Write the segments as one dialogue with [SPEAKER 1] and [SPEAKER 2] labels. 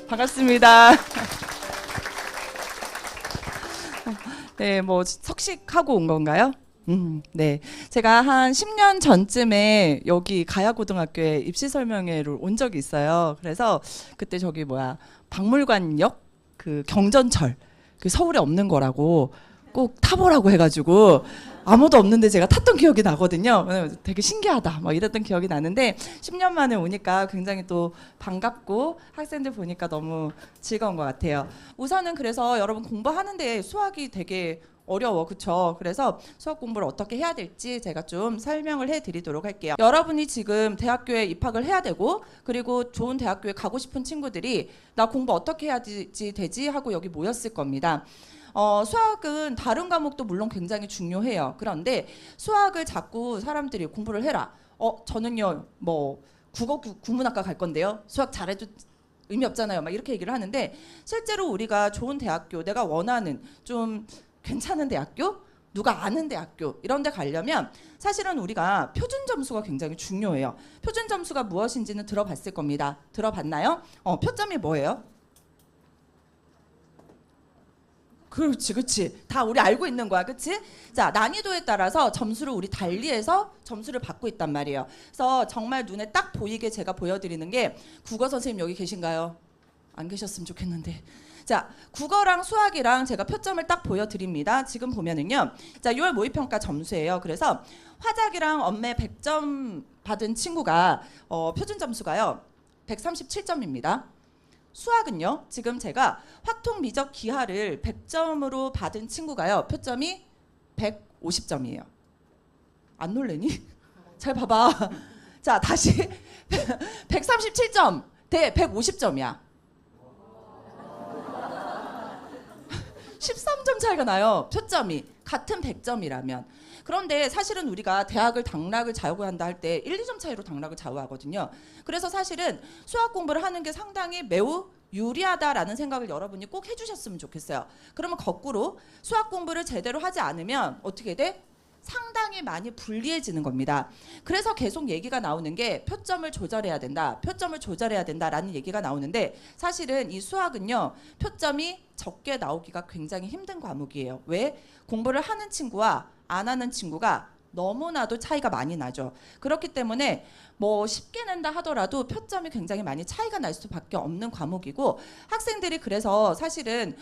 [SPEAKER 1] 반갑습니다. 네, 뭐 석식하고 온 건가요? 네. 제가 한 10년 전쯤에 여기 가야고등학교에 입시 설명회를 온 적이 있어요. 그래서 그때 저기 박물관역 그 경전철 그 서울에 없는 거라고 꼭 타보라고 해가지고 아무도 없는데 제가 탔던 기억이 나거든요. 되게 신기하다 막 이랬던 기억이 나는데 10년 만에 오니까 굉장히 또 반갑고 학생들 보니까 너무 즐거운 것 같아요. 우선은 그래서 여러분 공부하는데 수학이 되게 어려워, 그쵸? 그래서 수학 공부를 어떻게 해야 될지 제가 좀 설명을 해드리도록 할게요. 여러분이 지금 대학교에 입학을 해야 되고, 그리고 좋은 대학교에 가고 싶은 친구들이 나 공부 어떻게 해야 되지 하고 여기 모였을 겁니다. 수학은 다른 과목도 물론 굉장히 중요해요. 그런데 수학을 자꾸 사람들이 공부를 해라. 저는요, 국어 국문학과 갈 건데요. 수학 잘해도 의미 없잖아요. 막 이렇게 얘기를 하는데 실제로 우리가 좋은 대학교, 내가 원하는 좀 괜찮은 대학교, 누가 아는 대학교 이런 데 가려면 사실은 우리가 표준 점수가 굉장히 중요해요. 표준 점수가 무엇인지는 들어봤을 겁니다. 들어봤나요? 표점이 뭐예요? 그렇지. 다 우리 알고 있는 거야, 그치? 자, 난이도에 따라서 점수를 우리 달리해서 점수를 받고 있단 말이에요. 그래서 정말 눈에 딱 보이게 제가 보여드리는 게 국어 선생님 여기 계신가요? 안 계셨으면 좋겠는데. 자, 국어랑 수학이랑 제가 표점을 딱 보여드립니다. 지금 보면은요. 자, 6월 모의평가 점수예요. 그래서 화작이랑 엄매 100점 받은 친구가 표준 점수가요. 137점입니다. 수학은요. 지금 제가 확통, 미적, 기하를 100점으로 받은 친구가요. 표점이 150점이에요. 안 놀래니? 잘 봐봐. 자, 다시 137점 대 150점이야. 13점 차이가 나요. 표점이 같은 100점이라면. 그런데 사실은 우리가 대학을 당락을 좌우한다 할 때 1, 2점 차이로 당락을 좌우하거든요. 그래서 사실은 수학 공부를 하는 게 상당히 매우 유리하다라는 생각을 여러분이 꼭 해주셨으면 좋겠어요. 그러면 거꾸로 수학 공부를 제대로 하지 않으면 어떻게 돼? 상당히 많이 불리해지는 겁니다. 그래서 계속 얘기가 나오는 게 표점을 조절해야 된다. 표점을 조절해야 된다라는 얘기가 나오는데 사실은 이 수학은요. 표점이 적게 나오기가 굉장히 힘든 과목이에요. 왜? 공부를 하는 친구와 안 하는 친구가 너무나도 차이가 많이 나죠. 그렇기 때문에 쉽게 낸다 하더라도 표점이 굉장히 많이 차이가 날 수밖에 없는 과목이고 학생들이 그래서 사실은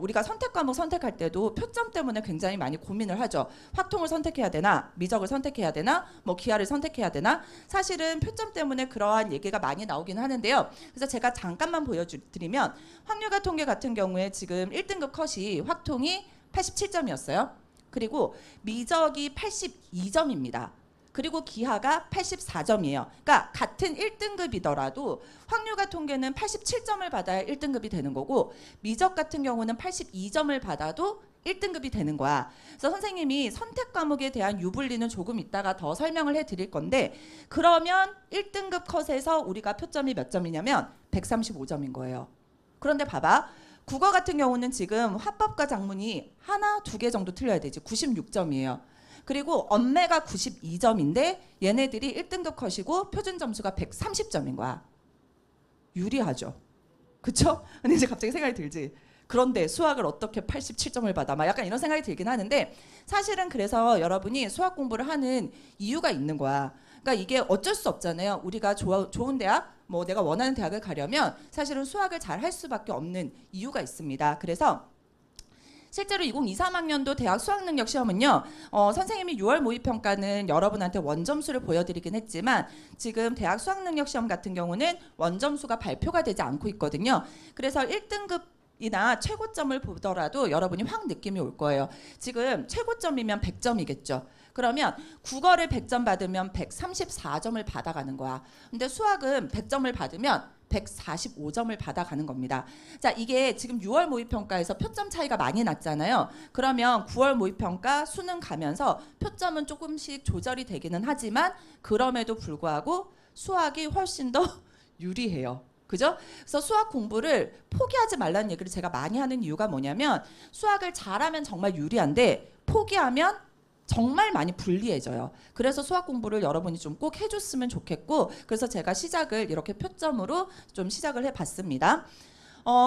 [SPEAKER 1] 우리가 선택 과목 선택할 때도 표점 때문에 굉장히 많이 고민을 하죠. 확통을 선택해야 되나, 미적을 선택해야 되나, 기하를 선택해야 되나. 사실은 표점 때문에 그러한 얘기가 많이 나오긴 하는데요. 그래서 제가 잠깐만 보여드리면 확률과 통계 같은 경우에 지금 1등급 컷이 확통이 87점이었어요. 그리고 미적이 82점입니다. 그리고 기하가 84점이에요. 그러니까 같은 1등급이더라도 확률과 통계는 87점을 받아야 1등급이 되는 거고 미적 같은 경우는 82점을 받아도 1등급이 되는 거야. 그래서 선생님이 선택 과목에 대한 유불리는 조금 이따가 더 설명을 해드릴 건데 그러면 1등급 컷에서 우리가 표점이 몇 점이냐면 135점인 거예요. 그런데 봐봐. 국어 같은 경우는 지금 화법과 작문이 하나, 두 개 정도 틀려야 되지. 96점이에요. 그리고 엄매가 92점인데 얘네들이 1등급 컷이고 표준 점수가 130점인 거야. 유리하죠. 그쵸? 근데 이제 갑자기 생각이 들지. 그런데 수학을 어떻게 87점을 받아? 막 약간 이런 생각이 들긴 하는데 사실은 그래서 여러분이 수학 공부를 하는 이유가 있는 거야. 그러니까 이게 어쩔 수 없잖아요. 우리가 좋은 대학, 내가 원하는 대학을 가려면 사실은 수학을 잘 할 수밖에 없는 이유가 있습니다. 그래서 실제로 2023학년도 대학 수학능력 시험은요. 선생님이 6월 모의평가는 여러분한테 원점수를 보여드리긴 했지만 지금 대학 수학능력 시험 같은 경우는 원점수가 발표가 되지 않고 있거든요. 그래서 1등급 이나 최고점을 보더라도 여러분이 확 느낌이 올 거예요. 지금 최고점이면 100점이겠죠. 그러면 국어를 100점 받으면 134점을 받아가는 거야. 근데 수학은 100점을 받으면 145점을 받아가는 겁니다. 자, 이게 지금 6월 모의평가에서 표점 차이가 많이 났잖아요. 그러면 9월 모의평가 수능 가면서 표점은 조금씩 조절이 되기는 하지만 그럼에도 불구하고 수학이 훨씬 더 유리해요. 그죠? 그래서 수학 공부를 포기하지 말라는 얘기를 제가 많이 하는 이유가 뭐냐면 수학을 잘하면 정말 유리한데 포기하면 정말 많이 불리해져요. 그래서 수학 공부를 여러분이 좀 꼭 해줬으면 좋겠고 그래서 제가 시작을 이렇게 표점으로 좀 시작을 해봤습니다.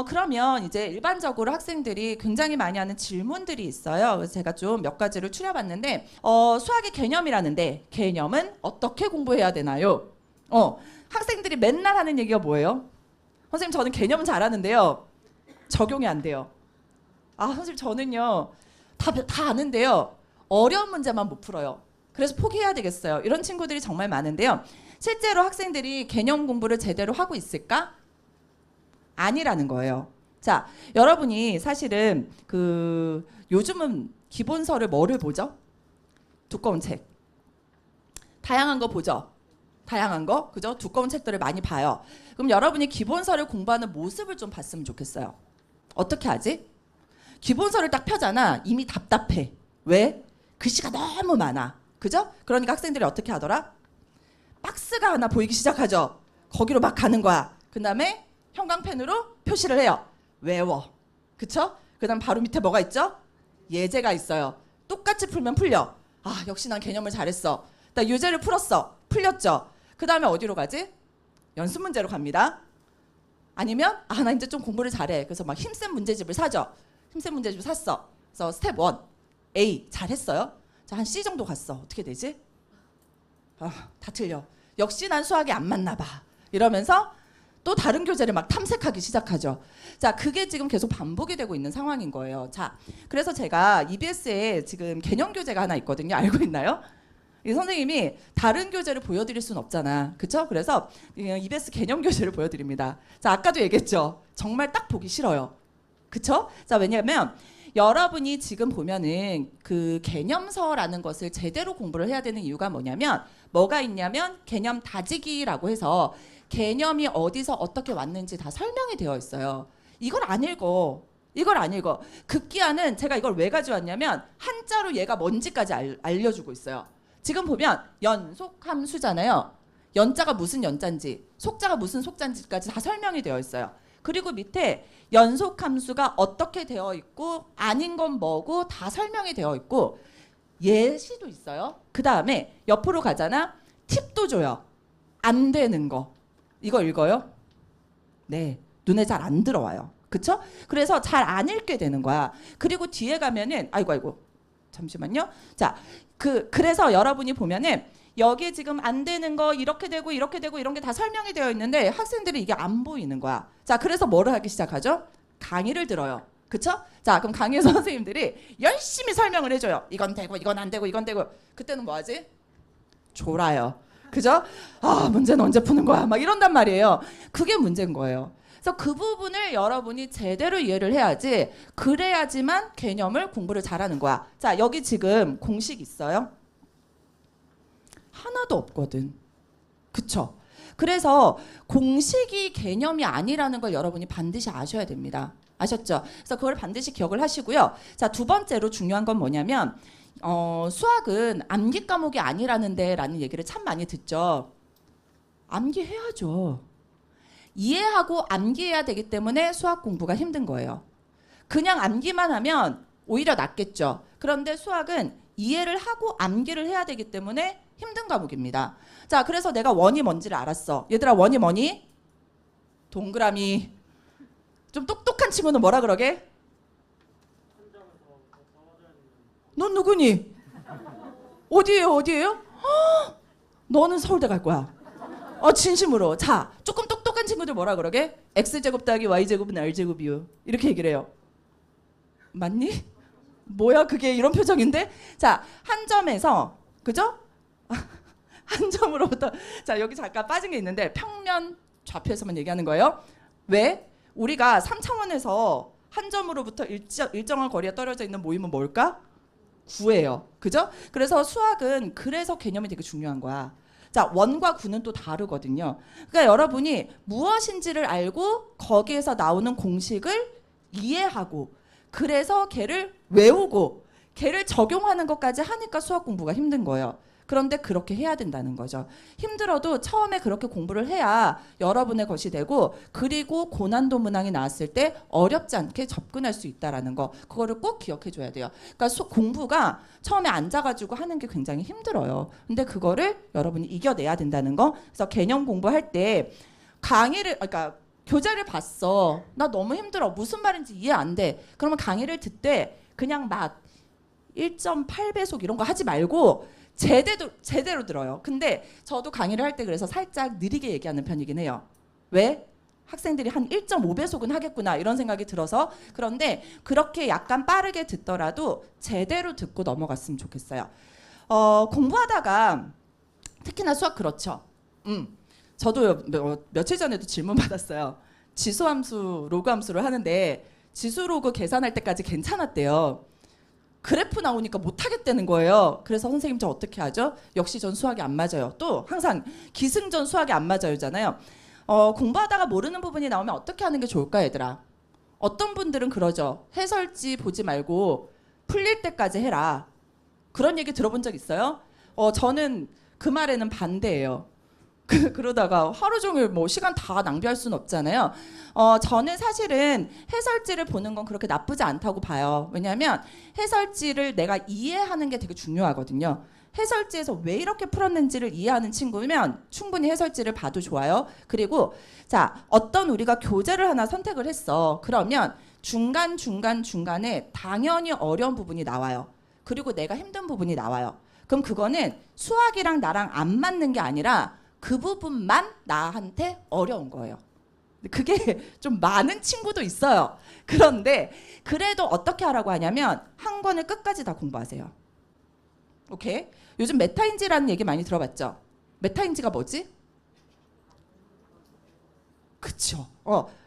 [SPEAKER 1] 그러면 이제 일반적으로 학생들이 굉장히 많이 하는 질문들이 있어요. 그래서 제가 좀 몇 가지를 추려봤는데, 수학의 개념이라는데, 개념은 어떻게 공부해야 되나요? 학생들이 맨날 하는 얘기가 뭐예요? 선생님, 저는 개념 잘하는데요. 적용이 안 돼요. 선생님, 저는요, 다 아는데요. 어려운 문제만 못 풀어요. 그래서 포기해야 되겠어요. 이런 친구들이 정말 많은데요. 실제로 학생들이 개념 공부를 제대로 하고 있을까? 아니라는 거예요. 자, 여러분이 사실은 요즘은 기본서를 뭐를 보죠? 두꺼운 책. 다양한 거 보죠? 다양한 거, 그죠? 두꺼운 책들을 많이 봐요. 그럼 여러분이 기본서를 공부하는 모습을 좀 봤으면 좋겠어요. 어떻게 하지? 기본서를 딱 펴잖아. 이미 답답해. 왜? 글씨가 너무 많아. 그죠? 그러니까 학생들이 어떻게 하더라? 박스가 하나 보이기 시작하죠. 거기로 막 가는 거야. 그 다음에 형광펜으로 표시를 해요. 외워. 그쵸? 그 다음 바로 밑에 뭐가 있죠? 예제가 있어요. 똑같이 풀면 풀려. 역시 난 개념을 잘했어. 나 유제를 풀었어. 풀렸죠? 그 다음에 어디로 가지? 연습 문제로 갑니다. 아니면 나 이제 좀 공부를 잘해. 그래서 막 힘센 문제집을 사죠. 힘센 문제집을 샀어. 그래서 스텝 1 A 잘했어요. 자, 한 C 정도 갔어. 어떻게 되지? 다 틀려. 역시 난 수학이 안 맞나 봐. 이러면서 또 다른 교재를 막 탐색하기 시작하죠. 자, 그게 지금 계속 반복이 되고 있는 상황인 거예요. 자, 그래서 제가 EBS에 지금 개념 교재가 하나 있거든요. 알고 있나요? 이 선생님이 다른 교재를 보여드릴 수는 없잖아. 그쵸? 그래서 EBS 개념 교재를 보여드립니다. 자, 아까도 얘기했죠. 정말 딱 보기 싫어요. 그쵸? 자, 왜냐면 여러분이 지금 보면은 그 개념서라는 것을 제대로 공부를 해야 되는 이유가 뭐냐면, 뭐가 있냐면 개념 다지기라고 해서 개념이 어디서 어떻게 왔는지 다 설명이 되어 있어요. 이걸 안 읽어. 이걸 안 읽어. 급기야는 제가 이걸 왜 가져왔냐면 한자로 얘가 뭔지까지 알려주고 있어요. 지금 보면 연속함수잖아요. 연자가 무슨 연자인지, 속자가 무슨 속자인지까지 다 설명이 되어 있어요. 그리고 밑에 연속함수가 어떻게 되어 있고 아닌 건 뭐고 다 설명이 되어 있고 예시도 있어요. 그 다음에 옆으로 가잖아. 팁도 줘요. 안 되는 거. 이거 읽어요? 네. 눈에 잘 안 들어와요. 그쵸? 그래서 잘 안 읽게 되는 거야. 그리고 뒤에 가면은 아이고 잠시만요. 자, 그래서 여러분이 보면은 여기 지금 안 되는 거 이렇게 되고 이렇게 되고 이런 게 다 설명이 되어 있는데 학생들이 이게 안 보이는 거야. 자, 그래서 뭐를 하기 시작하죠? 강의를 들어요. 그쵸? 자, 그럼 강의에서 선생님들이 열심히 설명을 해줘요. 이건 되고 이건 안 되고 이건 되고. 그때는 뭐 하지? 졸아요. 그죠? 문제는 언제 푸는 거야? 막 이런단 말이에요. 그게 문제인 거예요. 그래서 그 부분을 여러분이 제대로 이해를 해야지, 그래야지만 개념을 공부를 잘하는 거야. 자, 여기 지금 공식 있어요? 하나도 없거든. 그쵸? 그래서 공식이 개념이 아니라는 걸 여러분이 반드시 아셔야 됩니다. 아셨죠? 그래서 그걸 반드시 기억을 하시고요. 자, 두 번째로 중요한 건 뭐냐면 수학은 암기 과목이 아니라는데 라는 얘기를 참 많이 듣죠. 암기해야죠. 이해하고 암기해야 되기 때문에 수학 공부가 힘든 거예요. 그냥 암기만 하면 오히려 낫겠죠. 그런데 수학은 이해를 하고 암기를 해야 되기 때문에 힘든 과목입니다. 자, 그래서 내가 원이 뭔지를 알았어. 얘들아, 원이 뭐니? 동그라미. 좀 똑똑한 친구는 뭐라 그러게? 넌 누구니? 어디예요? 너는 서울대 갈 거야. 진심으로. 자, 조금 똑똑한 친구들 뭐라 그러게? x제곱 더하기 y제곱은 r제곱이요. 이렇게 얘기를 해요. 맞니? 뭐야 그게, 이런 표정인데? 자, 한 점에서, 그죠? 한 점으로부터, 자, 여기 잠깐 빠진 게 있는데 평면 좌표에서만 얘기하는 거예요. 왜? 우리가 3차원에서 한 점으로부터 일정한 거리에 떨어져 있는 모임은 뭘까? 9예요. 그죠? 그래서 수학은 그래서 개념이 되게 중요한 거야. 자, 원과 구는 또 다르거든요. 그러니까 여러분이 무엇인지를 알고 거기에서 나오는 공식을 이해하고, 그래서 걔를 외우고 걔를 적용하는 것까지 하니까 수학 공부가 힘든 거예요. 그런데 그렇게 해야 된다는 거죠. 힘들어도 처음에 그렇게 공부를 해야 여러분의 것이 되고, 그리고 고난도 문항이 나왔을 때 어렵지 않게 접근할 수 있다라는 거, 그거를 꼭 기억해 줘야 돼요. 그러니까 공부가 처음에 앉아가지고 하는 게 굉장히 힘들어요. 근데 그거를 여러분이 이겨내야 된다는 거. 그래서 개념 공부할 때 강의를, 그러니까 교재를 봤어. 나 너무 힘들어. 무슨 말인지 이해 안 돼. 그러면 강의를 듣되 그냥 막 1.8배속 이런 거 하지 말고 제대로 들어요. 근데 저도 강의를 할 때 그래서 살짝 느리게 얘기하는 편이긴 해요. 왜? 학생들이 한 1.5배속은 하겠구나 이런 생각이 들어서. 그런데 그렇게 약간 빠르게 듣더라도 제대로 듣고 넘어갔으면 좋겠어요. 공부하다가 특히나 수학 그렇죠. 저도 며칠 전에도 질문 받았어요. 지수함수, 로그함수를 하는데 지수로그 계산할 때까지 괜찮았대요. 그래프 나오니까 못하겠다는 거예요. 그래서 선생님 저 어떻게 하죠? 역시 전 수학이 안 맞아요. 또 항상 기승전 수학이 안 맞아요잖아요. 공부하다가 모르는 부분이 나오면 어떻게 하는 게 좋을까 얘들아? 어떤 분들은 그러죠. 해설지 보지 말고 풀릴 때까지 해라. 그런 얘기 들어본 적 있어요? 저는 그 말에는 반대예요. 그러다가 하루 종일 뭐 시간 다 낭비할 수는 없잖아요. 저는 사실은 해설지를 보는 건 그렇게 나쁘지 않다고 봐요. 왜냐하면 해설지를 내가 이해하는 게 되게 중요하거든요. 해설지에서 왜 이렇게 풀었는지를 이해하는 친구면 충분히 해설지를 봐도 좋아요. 그리고 자, 어떤 우리가 교재를 하나 선택을 했어. 그러면 중간에 당연히 어려운 부분이 나와요. 그리고 내가 힘든 부분이 나와요. 그럼 그거는 수학이랑 나랑 안 맞는 게 아니라 그 부분만 나한테 어려운 거예요. 그게 좀 많은 친구도 있어요. 그런데 그래도 어떻게 하라고 하냐면 한 권을 끝까지 다 공부하세요. 오케이? 요즘 메타인지라는 얘기 많이 들어봤죠? 메타인지가 뭐지? 그쵸.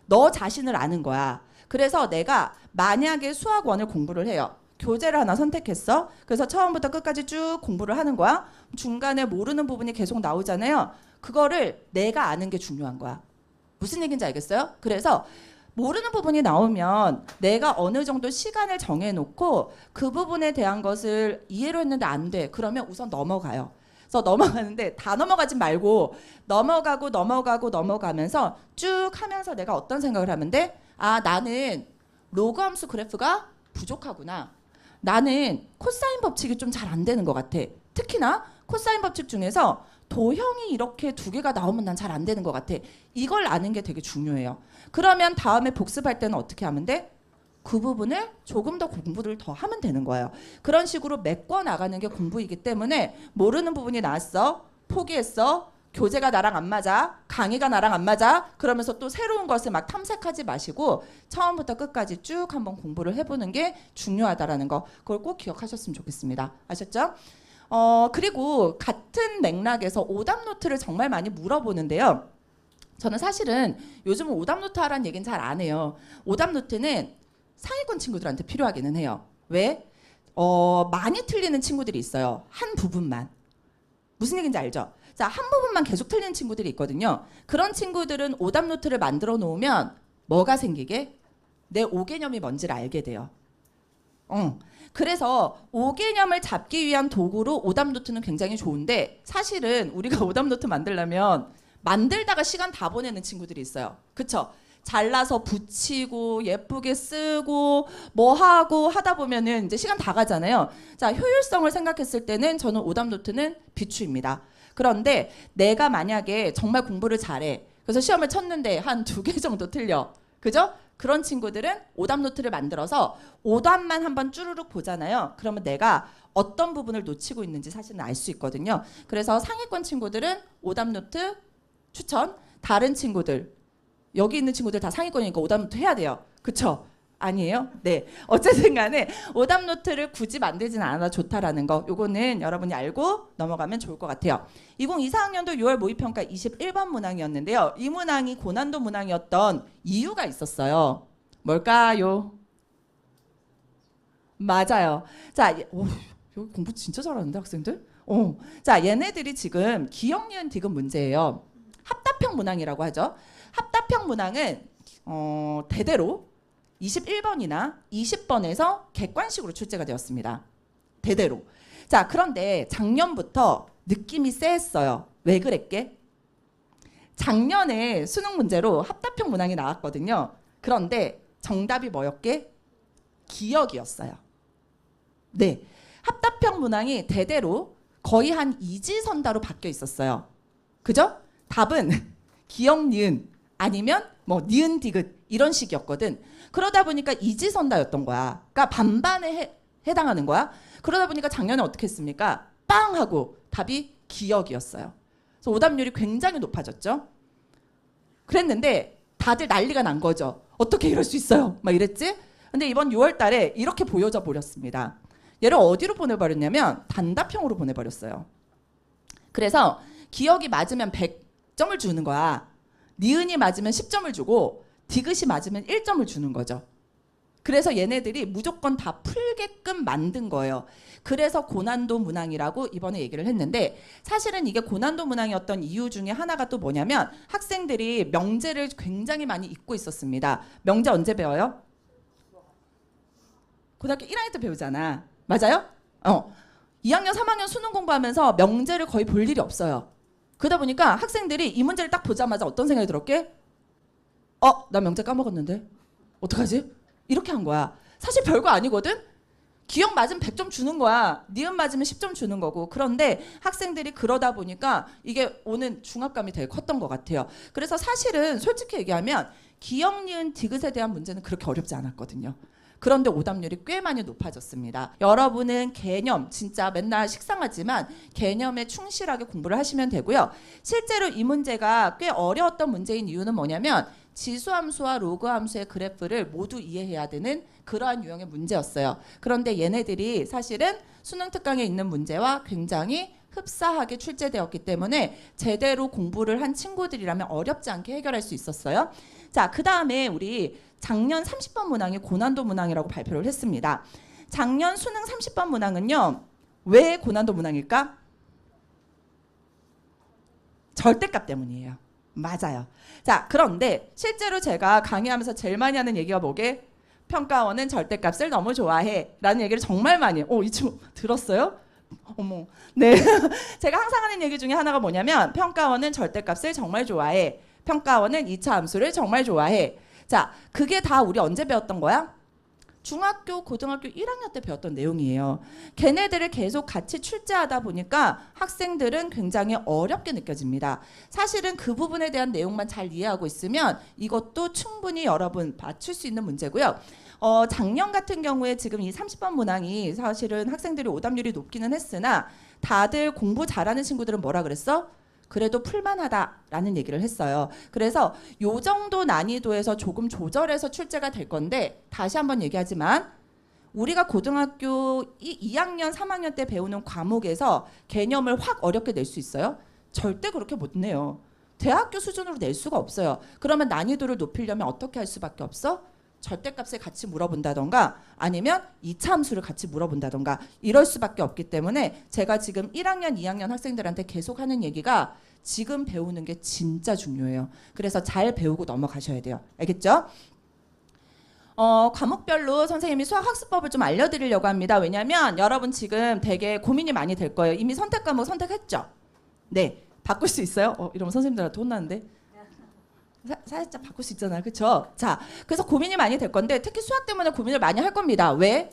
[SPEAKER 1] 너 자신을 아는 거야. 그래서 내가 만약에 수학원을 공부를 해요. 교재를 하나 선택했어. 그래서 처음부터 끝까지 쭉 공부를 하는 거야. 중간에 모르는 부분이 계속 나오잖아요. 그거를 내가 아는 게 중요한 거야. 무슨 얘기인지 알겠어요? 그래서 모르는 부분이 나오면 내가 어느 정도 시간을 정해놓고 그 부분에 대한 것을 이해를 했는데 안 돼. 그러면 우선 넘어가요. 그래서 넘어가는데 다 넘어가지 말고 넘어가면서 쭉 하면서 내가 어떤 생각을 하면 돼? 아, 나는 로그 함수 그래프가 부족하구나. 나는 코사인 법칙이 좀 잘 안 되는 것 같아. 특히나 코사인 법칙 중에서 도형이 이렇게 두 개가 나오면 난 잘 안 되는 것 같아. 이걸 아는 게 되게 중요해요. 그러면 다음에 복습할 때는 어떻게 하면 돼? 그 부분을 조금 더 공부를 더 하면 되는 거예요. 그런 식으로 메꿔 나가는 게 공부이기 때문에 모르는 부분이 나왔어. 포기했어. 교재가 나랑 안 맞아. 강의가 나랑 안 맞아. 그러면서 또 새로운 것을 막 탐색하지 마시고 처음부터 끝까지 쭉 한번 공부를 해보는 게 중요하다라는 거. 그걸 꼭 기억하셨으면 좋겠습니다. 아셨죠? 그리고 같은 맥락에서 오답 노트를 정말 많이 물어보는데요. 저는 사실은 요즘은 오답 노트 하라는 얘기는 잘 안 해요. 오답 노트는 상위권 친구들한테 필요하기는 해요. 왜? 많이 틀리는 친구들이 있어요. 한 부분만. 무슨 얘기인지 알죠? 자, 한 부분만 계속 틀리는 친구들이 있거든요. 그런 친구들은 오답 노트를 만들어 놓으면 뭐가 생기게? 내 오개념이 뭔지를 알게 돼요. 그래서 오개념을 잡기 위한 도구로 오답 노트는 굉장히 좋은데 사실은 우리가 오답 노트 만들려면 만들다가 시간 다 보내는 친구들이 있어요. 그쵸? 잘라서 붙이고 예쁘게 쓰고 뭐 하고 하다 보면은 이제 시간 다 가잖아요. 자, 효율성을 생각했을 때는 저는 오답 노트는 비추입니다. 그런데 내가 만약에 정말 공부를 잘해. 그래서 시험을 쳤는데 한 2개 정도 틀려. 그죠? 그런 친구들은 오답 노트를 만들어서 오답만 한번 쭈루룩 보잖아요. 그러면 내가 어떤 부분을 놓치고 있는지 사실은 알 수 있거든요. 그래서 상위권 친구들은 오답 노트 추천. 다른 친구들, 여기 있는 친구들 다 상위권이니까 오답 노트 해야 돼요. 그쵸? 아니에요? 네. 어쨌든 간에 오답 노트를 굳이 만들지는 않아도 좋다라는 거, 요거는 여러분이 알고 넘어가면 좋을 것 같아요. 2024학년도 6월 모의평가 21번 문항이었는데요. 이 문항이 고난도 문항이었던 이유가 있었어요. 뭘까요? 맞아요. 자, 여기 공부 진짜 잘하는데 학생들? 자, 얘네들이 지금 기억, 니은, 디귿 문제예요. 합답형 문항이라고 하죠. 합답형 문항은 대대로 21번이나 20번에서 객관식으로 출제가 되었습니다. 대대로. 자, 그런데 작년부터 느낌이 쎄했어요. 왜 그랬게? 작년에 수능 문제로 합답형 문항이 나왔거든요. 그런데 정답이 뭐였게? 기억이었어요. 네. 합답형 문항이 대대로 거의 한 이지선다로 바뀌어 있었어요. 그죠? 답은 기억, 니은 아니면 뭐 니은 디귿 이런 식이었거든. 그러다 보니까 이지선다였던 거야. 그러니까 반반에 해당하는 거야. 그러다 보니까 작년에 어떻게 했습니까? 빵 하고 답이 기억이었어요. 그래서 오답률이 굉장히 높아졌죠. 그랬는데 다들 난리가 난 거죠. 어떻게 이럴 수 있어요? 막 이랬지? 근데 이번 6월 달에 이렇게 보여져 버렸습니다. 얘를 어디로 보내버렸냐면 단답형으로 보내버렸어요. 그래서 기억이 맞으면 100점을 주는 거야. 니은이 맞으면 10점을 주고 디귿이 맞으면 1점을 주는 거죠. 그래서 얘네들이 무조건 다 풀게끔 만든 거예요. 그래서 고난도 문항이라고 이번에 얘기를 했는데 사실은 이게 고난도 문항이었던 이유 중에 하나가 또 뭐냐면 학생들이 명제를 굉장히 많이 잊고 있었습니다. 명제 언제 배워요? 고등학교 1학년 때 배우잖아. 맞아요? 2학년, 3학년 수능 공부하면서 명제를 거의 볼 일이 없어요. 그러다 보니까 학생들이 이 문제를 딱 보자마자 어떤 생각이 들었게? 나 명제 까먹었는데? 어떡하지? 이렇게 한 거야. 사실 별거 아니거든? 기억 맞으면 100점 주는 거야. 니은 맞으면 10점 주는 거고. 그런데 학생들이 그러다 보니까 이게 오는 중압감이 되게 컸던 것 같아요. 그래서 사실은 솔직히 얘기하면 기억, 니은, 디귿에 대한 문제는 그렇게 어렵지 않았거든요. 그런데 오답률이 꽤 많이 높아졌습니다. 여러분은 개념, 진짜 맨날 식상하지만 개념에 충실하게 공부를 하시면 되고요. 실제로 이 문제가 꽤 어려웠던 문제인 이유는 뭐냐면 지수함수와 로그함수의 그래프를 모두 이해해야 되는 그러한 유형의 문제였어요. 그런데 얘네들이 사실은 수능 특강에 있는 문제와 굉장히 흡사하게 출제되었기 때문에 제대로 공부를 한 친구들이라면 어렵지 않게 해결할 수 있었어요. 자, 그 다음에 우리 작년 30번 문항이 고난도 문항이라고 발표를 했습니다. 작년 수능 30번 문항은요. 왜 고난도 문항일까? 절대값 때문이에요. 맞아요. 자, 그런데 실제로 제가 강의하면서 제일 많이 하는 얘기가 뭐게? 평가원은 절대값을 너무 좋아해 라는 얘기를 정말 많이 해요. 이 친구 들었어요? 어머. 네. 제가 항상 하는 얘기 중에 하나가 뭐냐면 평가원은 절대값을 정말 좋아해. 평가원은 2차 함수를 정말 좋아해. 자, 그게 다 우리 언제 배웠던 거야? 중학교, 고등학교 1학년 때 배웠던 내용이에요. 걔네들을 계속 같이 출제하다 보니까 학생들은 굉장히 어렵게 느껴집니다. 사실은 그 부분에 대한 내용만 잘 이해하고 있으면 이것도 충분히 여러분 맞출 수 있는 문제고요. 작년 같은 경우에 지금 이 30번 문항이 사실은 학생들이 오답률이 높기는 했으나 다들 공부 잘하는 친구들은 뭐라 그랬어? 그래도 풀만하다라는 얘기를 했어요. 그래서 요 정도 난이도에서 조금 조절해서 출제가 될 건데 다시 한번 얘기하지만 우리가 고등학교 2학년, 3학년 때 배우는 과목에서 개념을 확 어렵게 낼 수 있어요? 절대 그렇게 못 내요. 대학교 수준으로 낼 수가 없어요. 그러면 난이도를 높이려면 어떻게 할 수밖에 없어? 절대값을 같이 물어본다던가 아니면 2차 함수를 같이 물어본다던가 이럴 수밖에 없기 때문에 제가 지금 1학년, 2학년 학생들한테 계속 하는 얘기가 지금 배우는 게 진짜 중요해요. 그래서 잘 배우고 넘어가셔야 돼요. 알겠죠? 과목별로 선생님이 수학학습법을 좀 알려드리려고 합니다. 왜냐하면 여러분 지금 되게 고민이 많이 될 거예요. 이미 선택 과목 선택했죠? 네. 바꿀 수 있어요? 이러면 선생님들한테 혼나는데. 살짝 바꿀 수 있잖아요. 그렇죠? 자, 그래서 고민이 많이 될 건데 특히 수학 때문에 고민을 많이 할 겁니다. 왜?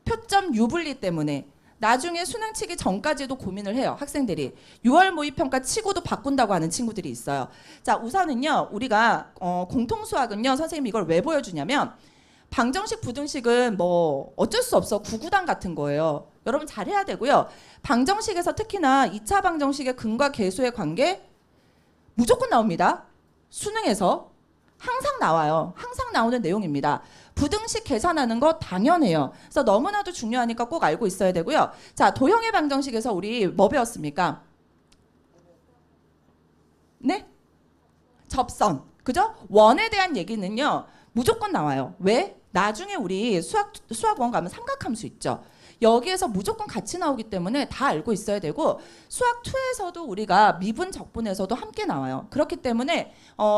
[SPEAKER 1] 표점 유불리 때문에. 나중에 수능 치기 전까지도 고민을 해요. 학생들이. 6월 모의평가 치고도 바꾼다고 하는 친구들이 있어요. 자, 우선은요. 우리가 공통수학은요. 선생님이 이걸 왜 보여주냐면 방정식, 부등식은 뭐 어쩔 수 없어. 구구단 같은 거예요. 여러분 잘해야 되고요. 방정식에서 특히나 2차 방정식의 근과 계수의 관계 무조건 나옵니다. 수능에서 항상 나와요. 항상 나오는 내용입니다. 부등식 계산하는 거 당연해요. 그래서 너무나도 중요하니까 꼭 알고 있어야 되고요. 자, 도형의 방정식에서 우리 뭐 배웠습니까? 네? 접선. 그죠? 원에 대한 얘기는요. 무조건 나와요. 왜? 나중에 우리 수학원 가면 삼각함수 있죠. 여기에서 무조건 같이 나오기 때문에 다 알고 있어야 되고 수학 2에서도 우리가 미분 적분에서도 함께 나와요. 그렇기 때문에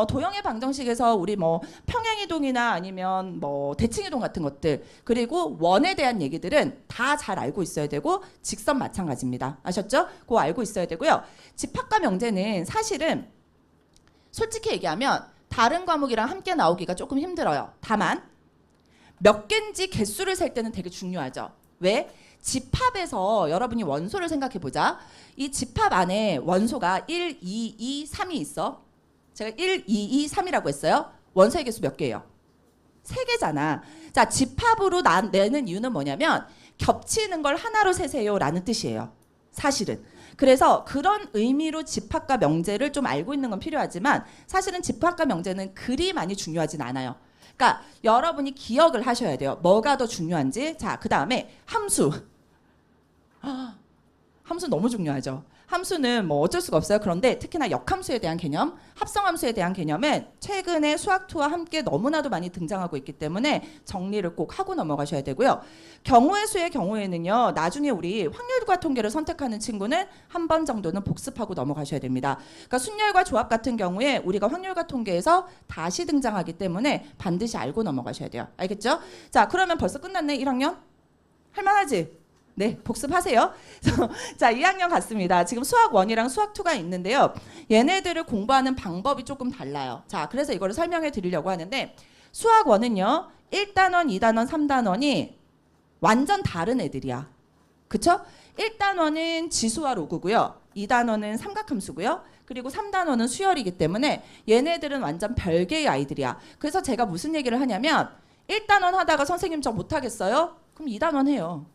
[SPEAKER 1] 도형의 방정식에서 우리 뭐 평행이동이나 아니면 뭐 대칭이동 같은 것들 그리고 원에 대한 얘기들은 다 잘 알고 있어야 되고 직선 마찬가지입니다. 아셨죠? 그거 알고 있어야 되고요. 집합과 명제는 사실은 솔직히 얘기하면 다른 과목이랑 함께 나오기가 조금 힘들어요. 다만 몇 개인지 개수를 셀 때는 되게 중요하죠. 왜? 집합에서 여러분이 원소를 생각해 보자. 이 집합 안에 원소가 1, 2, 2, 3이 있어. 제가 1, 2, 2, 3이라고 했어요. 원소의 개수 몇 개예요? 3개잖아. 자, 집합으로 내는 이유는 뭐냐면 겹치는 걸 하나로 세세요라는 뜻이에요. 사실은. 그래서 그런 의미로 집합과 명제를 좀 알고 있는 건 필요하지만 사실은 집합과 명제는 그리 많이 중요하진 않아요. 그러니까 여러분이 기억을 하셔야 돼요. 뭐가 더 중요한지. 자, 그 다음에 함수. 함수 너무 중요하죠. 함수는 뭐 어쩔 수가 없어요. 그런데 특히나 역함수에 대한 개념, 합성함수에 대한 개념은 최근에 수학2와 함께 너무나도 많이 등장하고 있기 때문에 정리를 꼭 하고 넘어가셔야 되고요. 경우의 수의 경우에는요. 나중에 우리 확률과 통계를 선택하는 친구는 한 번 정도는 복습하고 넘어가셔야 됩니다. 그러니까 순열과 조합 같은 경우에 우리가 확률과 통계에서 다시 등장하기 때문에 반드시 알고 넘어가셔야 돼요. 알겠죠? 자, 그러면 벌써 끝났네. 1학년? 할만하지? 네, 복습하세요. 자, 2학년 갔습니다. 지금 수학 1이랑 수학 2가 있는데요. 얘네들을 공부하는 방법이 조금 달라요. 자, 그래서 이거를 설명해 드리려고 하는데 수학 1은요. 1단원, 2단원, 3단원이 완전 다른 애들이야. 그쵸? 1단원은 지수와 로그고요. 2단원은 삼각함수고요. 그리고 3단원은 수열이기 때문에 얘네들은 완전 별개의 아이들이야. 그래서 제가 무슨 얘기를 하냐면 1단원 하다가 선생님 저 못하겠어요? 그럼 2단원 해요.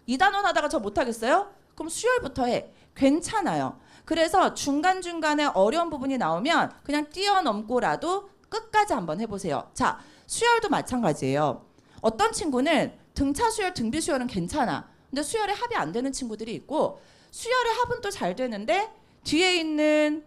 [SPEAKER 1] 2단원 하다가 저 못하겠어요? 그럼 수열부터 해. 괜찮아요. 그래서 중간중간에 어려운 부분이 나오면 그냥 뛰어넘고라도 끝까지 한번 해보세요. 자, 수열도 마찬가지예요. 어떤 친구는 등차 수열, 등비 수열은 괜찮아. 근데 수열에 합이 안 되는 친구들이 있고 수열의 합은 또 잘 되는데 뒤에 있는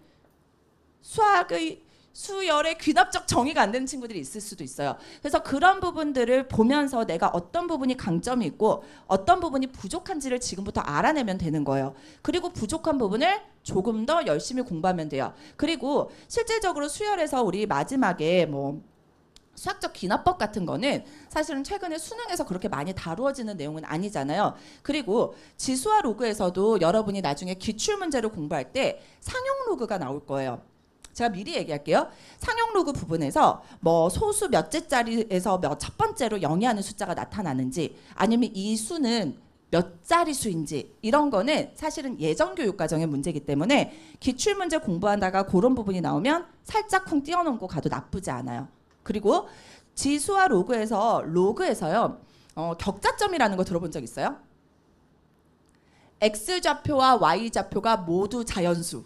[SPEAKER 1] 수열의 귀납적 정의가 안 되는 친구들이 있을 수도 있어요. 그래서 그런 부분들을 보면서 내가 어떤 부분이 강점이 있고 어떤 부분이 부족한지를 지금부터 알아내면 되는 거예요. 그리고 부족한 부분을 조금 더 열심히 공부하면 돼요. 그리고 실질적으로 수열에서 우리 마지막에 뭐 수학적 귀납법 같은 거는 사실은 최근에 수능에서 그렇게 많이 다루어지는 내용은 아니잖아요. 그리고 지수와 로그에서도 여러분이 나중에 기출문제를 공부할 때 상용 로그가 나올 거예요. 제가 미리 얘기할게요. 상용 로그 부분에서 뭐 소수 몇째 자리에서 첫 번째로 영위하는 숫자가 나타나는지 아니면 이 수는 몇 자리 수인지 이런 거는 사실은 예전 교육 과정의 문제이기 때문에 기출문제 공부하다가 그런 부분이 나오면 살짝 쿵 띄워놓고 가도 나쁘지 않아요. 그리고 지수와 로그에서요. 격자점이라는 거 들어본 적 있어요? X좌표와 Y좌표가 모두 자연수.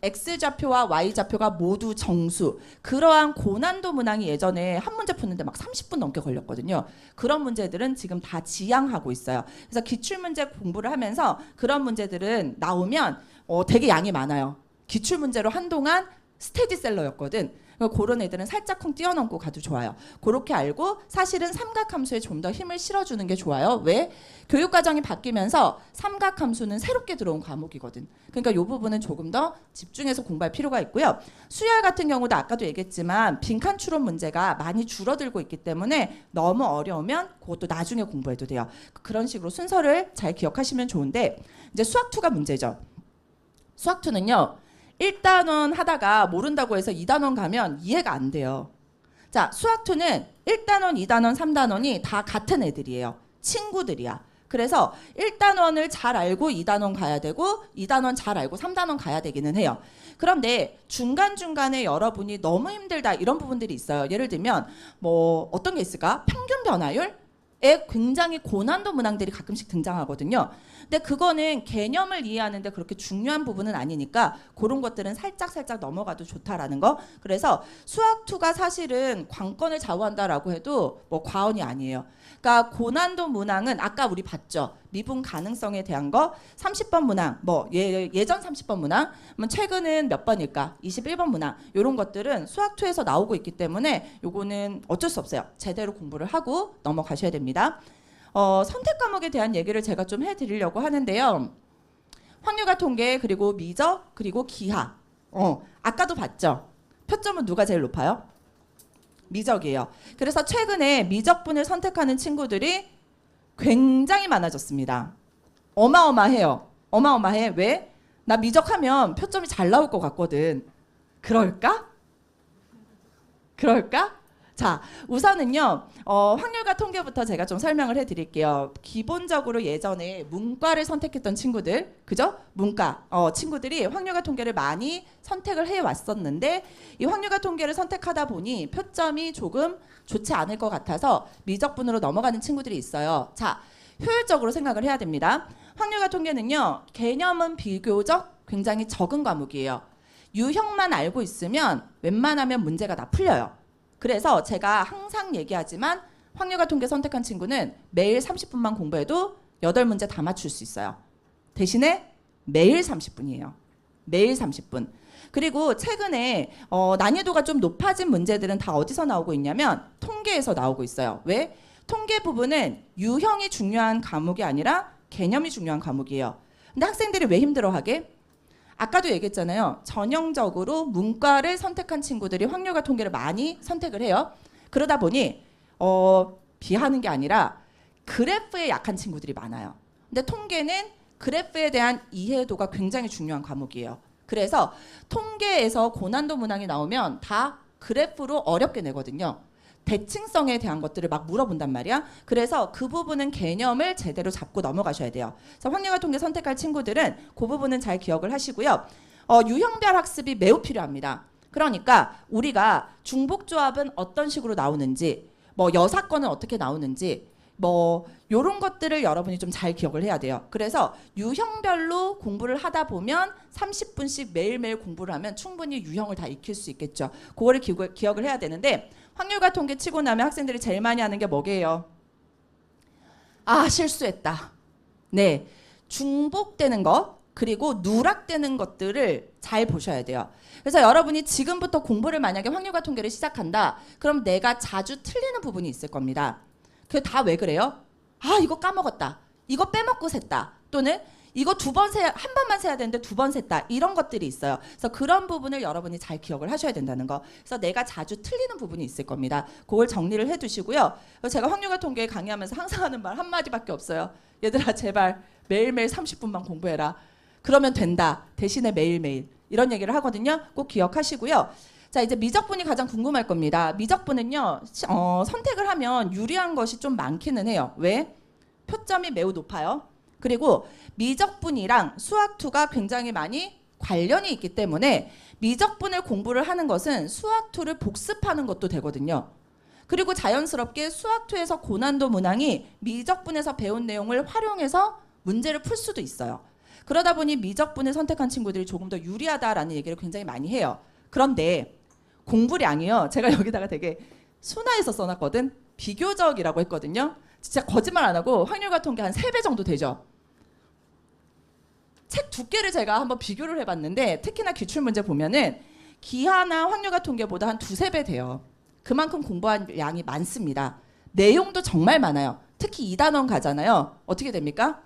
[SPEAKER 1] X좌표와 Y좌표가 모두 정수. 그러한 고난도 문항이 예전에 한 문제 푸는데 막 30분 넘게 걸렸거든요. 그런 문제들은 지금 다 지양하고 있어요. 그래서 기출문제 공부를 하면서 그런 문제들은 나오면 되게 양이 많아요. 기출문제로 한동안 스테디셀러였거든. 그런 애들은 살짝 쿵 뛰어넘고 가도 좋아요. 그렇게 알고 사실은 삼각함수에 좀 더 힘을 실어주는 게 좋아요. 왜? 교육과정이 바뀌면서 삼각함수는 새롭게 들어온 과목이거든. 그러니까 이 부분은 조금 더 집중해서 공부할 필요가 있고요. 수열 같은 경우도 아까도 얘기했지만 빈칸 추론 문제가 많이 줄어들고 있기 때문에 너무 어려우면 그것도 나중에 공부해도 돼요. 그런 식으로 순서를 잘 기억하시면 좋은데 이제 수학2가 문제죠. 수학2는요. 1단원 하다가 모른다고 해서 2단원 가면 이해가 안 돼요. 자, 수학2는 1단원, 2단원, 3단원이 다 같은 애들이에요. 친구들이야. 그래서 1단원을 잘 알고 2단원 가야 되고 2단원 잘 알고 3단원 가야 되기는 해요. 그런데 중간중간에 여러분이 너무 힘들다 이런 부분들이 있어요. 예를 들면 뭐 어떤 게 있을까? 평균 변화율? 에 굉장히 고난도 문항들이 가끔씩 등장하거든요. 근데 그거는 개념을 이해하는데 그렇게 중요한 부분은 아니니까 그런 것들은 살짝 넘어가도 좋다라는 거. 그래서 수학2가 사실은 관건을 좌우한다라고 해도 뭐 과언이 아니에요. 그러니까 고난도 문항은 아까 우리 봤죠. 미분 가능성에 대한 거 30번 문항, 뭐 예전 30번 문항, 최근은 몇 번일까? 21번 문항. 이런 것들은 수학2에서 나오고 있기 때문에 요거는 어쩔 수 없어요. 제대로 공부를 하고 넘어가셔야 됩니다. 선택 과목에 대한 얘기를 제가 좀 해드리려고 하는데요. 확률과 통계, 그리고 미적, 그리고 기하. 아까도 봤죠? 표점은 누가 제일 높아요? 미적이에요. 그래서 최근에 미적분을 선택하는 친구들이 굉장히 많아졌습니다. 어마어마해요. 어마어마해. 왜? 나 미적하면 표점이 잘 나올 것 같거든. 그럴까? 그럴까? 자, 우선은요, 확률과 통계부터 제가 좀 설명을 해드릴게요. 기본적으로 예전에 문과를 선택했던 친구들, 그죠? 문과 친구들이 확률과 통계를 많이 선택을 해왔었는데 이 확률과 통계를 선택하다 보니 표점이 조금 좋지 않을 것 같아서 미적분으로 넘어가는 친구들이 있어요. 자, 효율적으로 생각을 해야 됩니다. 확률과 통계는요, 개념은 비교적 굉장히 적은 과목이에요. 유형만 알고 있으면 웬만하면 문제가 다 풀려요. 그래서 제가 항상 얘기하지만 확률과 통계 선택한 친구는 매일 30분만 공부해도 8문제 다 맞출 수 있어요. 대신에 매일 30분이에요. 매일 30분. 그리고 최근에 난이도가 좀 높아진 문제들은 다 어디서 나오고 있냐면 통계에서 나오고 있어요. 왜? 통계 부분은 유형이 중요한 과목이 아니라 개념이 중요한 과목이에요. 근데 학생들이 왜 힘들어하게? 아까도 얘기했잖아요. 전형적으로 문과를 선택한 친구들이 확률과 통계를 많이 선택을 해요. 그러다 보니 비하는 게 아니라 그래프에 약한 친구들이 많아요. 근데 통계는 그래프에 대한 이해도가 굉장히 중요한 과목이에요. 그래서 통계에서 고난도 문항이 나오면 다 그래프로 어렵게 내거든요. 대칭성에 대한 것들을 막 물어본단 말이야. 그래서 그 부분은 개념을 제대로 잡고 넘어가셔야 돼요. 그래서 확률과 통계 선택할 친구들은 그 부분은 잘 기억을 하시고요. 유형별 학습이 매우 필요합니다. 그러니까 우리가 중복조합은 어떤 식으로 나오는지, 뭐 여사건은 어떻게 나오는지, 뭐 요런 것들을 여러분이 좀 잘 기억을 해야 돼요. 그래서 유형별로 공부를 하다 보면 30분씩 매일매일 공부를 하면 충분히 유형을 다 익힐 수 있겠죠. 그거를 기억을 해야 되는데 확률과 통계 치고 나면 학생들이 제일 많이 하는 게 뭐게요? 아, 실수했다. 네, 중복되는 것 그리고 누락되는 것들을 잘 보셔야 돼요. 그래서 여러분이 지금부터 공부를 만약에 확률과 통계를 시작한다. 그럼 내가 자주 틀리는 부분이 있을 겁니다. 그게 다 왜 그래요? 아, 이거 까먹었다. 이거 빼먹고 샜다. 또는 이거 한 번만 세야 되는데 2번 샜다. 이런 것들이 있어요. 그래서 그런 부분을 여러분이 잘 기억을 하셔야 된다는 거. 그래서 내가 자주 틀리는 부분이 있을 겁니다. 그걸 정리를 해두시고요. 제가 확률과 통계 강의하면서 항상 하는 말 한마디밖에 없어요. 얘들아, 제발 매일매일 30분만 공부해라. 그러면 된다. 대신에 매일매일. 이런 얘기를 하거든요. 꼭 기억하시고요. 자, 이제 미적분이 가장 궁금할 겁니다. 미적분은요, 선택을 하면 유리한 것이 좀 많기는 해요. 왜? 표점이 매우 높아요. 그리고 미적분이랑 수학2가 굉장히 많이 관련이 있기 때문에 미적분을 공부를 하는 것은 수학2를 복습하는 것도 되거든요. 그리고 자연스럽게 수학2에서 고난도 문항이 미적분에서 배운 내용을 활용해서 문제를 풀 수도 있어요. 그러다 보니 미적분을 선택한 친구들이 조금 더 유리하다라는 얘기를 굉장히 많이 해요. 그런데 공부량이요. 제가 여기다가 되게 순화해서 써놨거든. 비교적이라고 했거든요. 진짜 거짓말 안 하고 확률과 통계 한 3배 정도 되죠. 책 두께를 제가 한번 비교를 해봤는데 특히나 기출문제 보면은 기하나 확률과 통계보다 한 2~3배 돼요. 그만큼 공부한 양이 많습니다. 내용도 정말 많아요. 특히 2단원 가잖아요. 어떻게 됩니까?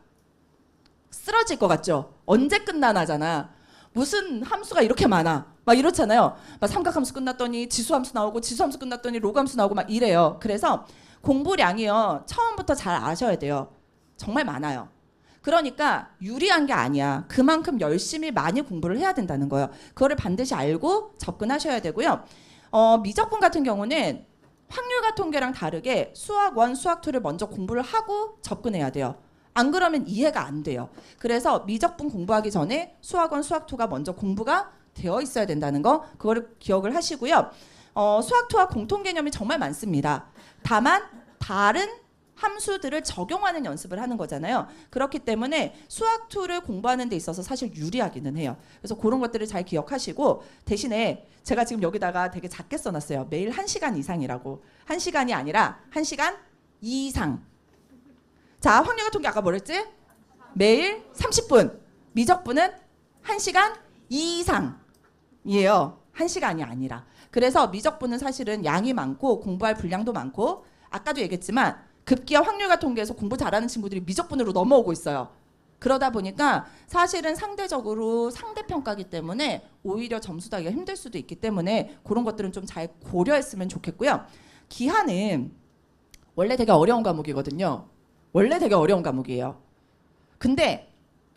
[SPEAKER 1] 쓰러질 것 같죠? 언제 끝나나잖아. 무슨 함수가 이렇게 많아. 막 이렇잖아요. 막 삼각함수 끝났더니 지수함수 나오고 지수함수 끝났더니 로그함수 나오고 막 이래요. 그래서 공부량이요. 처음부터 잘 아셔야 돼요. 정말 많아요. 그러니까 유리한 게 아니야. 그만큼 열심히 많이 공부를 해야 된다는 거예요. 그거를 반드시 알고 접근하셔야 되고요. 미적분 같은 경우는 확률과 통계랑 다르게 수학 1, 수학 2를 먼저 공부를 하고 접근해야 돼요. 안 그러면 이해가 안 돼요. 그래서 미적분 공부하기 전에 수학 1, 수학 2가 먼저 공부가 되어 있어야 된다는 거, 그거를 기억을 하시고요. 수학 2와 공통 개념이 정말 많습니다. 다만 다른 함수들을 적용하는 연습을 하는 거잖아요. 그렇기 때문에 수학 2를 공부하는 데 있어서 사실 유리하기는 해요. 그래서 그런 것들을 잘 기억하시고, 대신에 제가 지금 여기다가 되게 작게 써놨어요. 매일 1시간 이상이라고. 1시간이 아니라 1시간 이상. 자, 확률과 통계 아까 뭐랬지? 매일 30분. 미적분은 1시간 이상이에요. 1시간이 아니라. 그래서 미적분은 사실은 양이 많고 공부할 분량도 많고, 아까도 얘기했지만 급기야 확률과 통계에서 공부 잘하는 친구들이 미적분으로 넘어오고 있어요. 그러다 보니까 사실은 상대적으로 상대평가기 때문에 오히려 점수 따기가 힘들 수도 있기 때문에 그런 것들은 좀 잘 고려했으면 좋겠고요. 기하는 원래 되게 어려운 과목이거든요. 원래 되게 어려운 과목이에요. 근데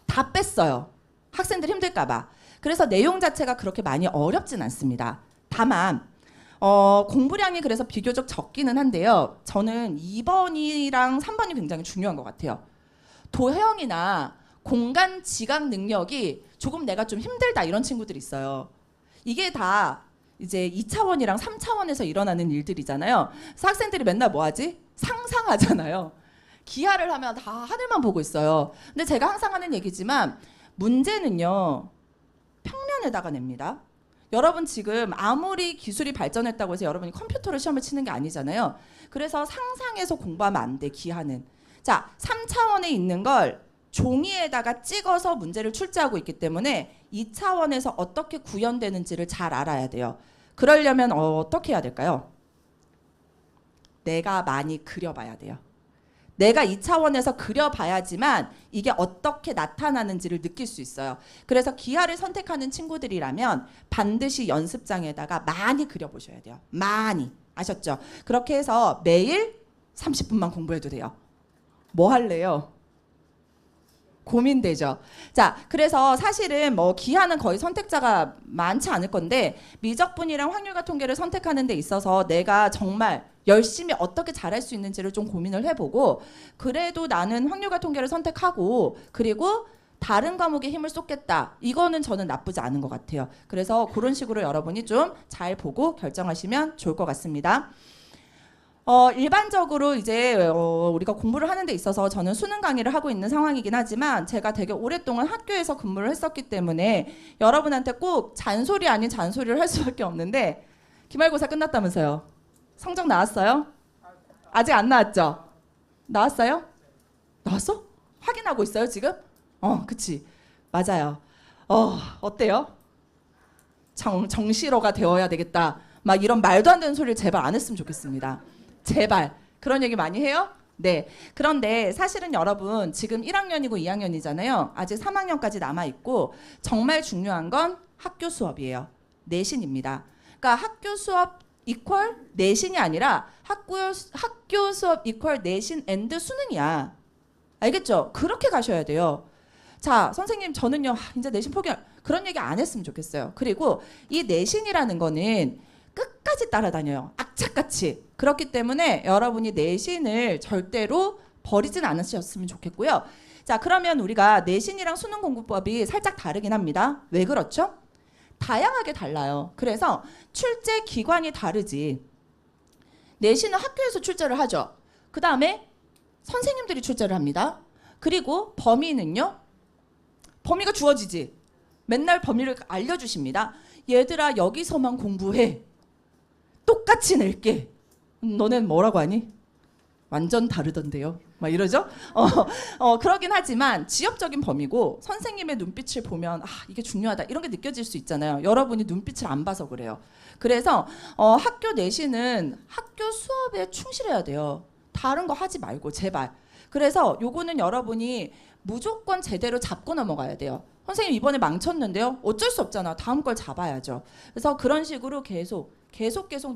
[SPEAKER 1] 다 뺐어요. 학생들 힘들까 봐. 그래서 내용 자체가 그렇게 많이 어렵진 않습니다. 다만 공부량이 그래서 비교적 적기는 한데요. 저는 2번이랑 3번이 굉장히 중요한 것 같아요. 도형이나 공간 지각 능력이 조금 내가 좀 힘들다 이런 친구들이 있어요. 이게 다 이제 2차원이랑 3차원에서 일어나는 일들이잖아요. 그래서 학생들이 맨날 뭐 하지? 상상하잖아요. 기하를 하면 다 하늘만 보고 있어요. 근데 제가 항상 하는 얘기지만 문제는요. 평면에다가 냅니다. 여러분 지금 아무리 기술이 발전했다고 해서 여러분이 컴퓨터로 시험을 치는 게 아니잖아요. 그래서 상상해서 공부하면 안 돼, 기하는. 자, 3차원에 있는 걸 종이에다가 찍어서 문제를 출제하고 있기 때문에 2차원에서 어떻게 구현되는지를 잘 알아야 돼요. 그러려면 어떻게 해야 될까요? 내가 많이 그려봐야 돼요. 내가 2차원에서 그려봐야지만 이게 어떻게 나타나는지를 느낄 수 있어요. 그래서 기하를 선택하는 친구들이라면 반드시 연습장에다가 많이 그려보셔야 돼요. 많이. 아셨죠? 그렇게 해서 매일 30분만 공부해도 돼요. 뭐 할래요? 고민되죠. 자, 그래서 사실은 뭐 기하는 거의 선택자가 많지 않을 건데 미적분이랑 확률과 통계를 선택하는 데 있어서 내가 정말 열심히 어떻게 잘할 수 있는지를 좀 고민을 해보고 그래도 나는 확률과 통계를 선택하고 그리고 다른 과목에 힘을 쏟겠다. 이거는 저는 나쁘지 않은 것 같아요. 그래서 그런 식으로 여러분이 좀 잘 보고 결정하시면 좋을 것 같습니다. 일반적으로 이제 우리가 공부를 하는 데 있어서 저는 수능 강의를 하고 있는 상황이긴 하지만 제가 되게 오랫동안 학교에서 근무를 했었기 때문에 여러분한테 꼭 잔소리 아닌 잔소리를 할 수밖에 없는데 기말고사 끝났다면서요. 성적 나왔어요? 아직 안 나왔죠? 나왔어요? 나왔어? 확인하고 있어요 지금? 그치. 맞아요. 어때요? 정시로가 되어야 되겠다. 막 이런 말도 안 되는 소리를 제발 안 했으면 좋겠습니다. 제발. 그런 얘기 많이 해요? 네. 그런데 사실은 여러분 지금 1학년이고 2학년이잖아요. 아직 3학년까지 남아있고 정말 중요한 건 학교 수업이에요. 내신입니다. 그러니까 학교 수업 이퀄 내신이 아니라 학교 수업 이퀄 내신 앤드 수능이야. 알겠죠? 그렇게 가셔야 돼요. 자, 선생님 저는요 이제 내신 포기할 그런 얘기 안 했으면 좋겠어요. 그리고 이 내신이라는 거는 끝까지 따라다녀요. 악착같이. 그렇기 때문에 여러분이 내신을 절대로 버리진 않으셨으면 좋겠고요. 자, 그러면 우리가 내신이랑 수능 공부법이 살짝 다르긴 합니다. 왜 그렇죠? 다양하게 달라요. 그래서 출제 기관이 다르지. 내신은 학교에서 출제를 하죠. 그 다음에 선생님들이 출제를 합니다. 그리고 범위는요. 범위가 주어지지. 맨날 범위를 알려주십니다. 얘들아 여기서만 공부해. 똑같이 낼게. 너넨 뭐라고 하니? 완전 다르던데요. 막 이러죠? 그러긴 하지만 지역적인 범위고 선생님의 눈빛을 보면 이게 중요하다. 이런 게 느껴질 수 있잖아요. 여러분이 눈빛을 안 봐서 그래요. 그래서 학교 내신은 학교 수업에 충실해야 돼요. 다른 거 하지 말고 제발. 그래서 요거는 여러분이 무조건 제대로 잡고 넘어가야 돼요. 선생님 이번에 망쳤는데요. 어쩔 수 없잖아. 다음 걸 잡아야죠. 그래서 그런 식으로 계속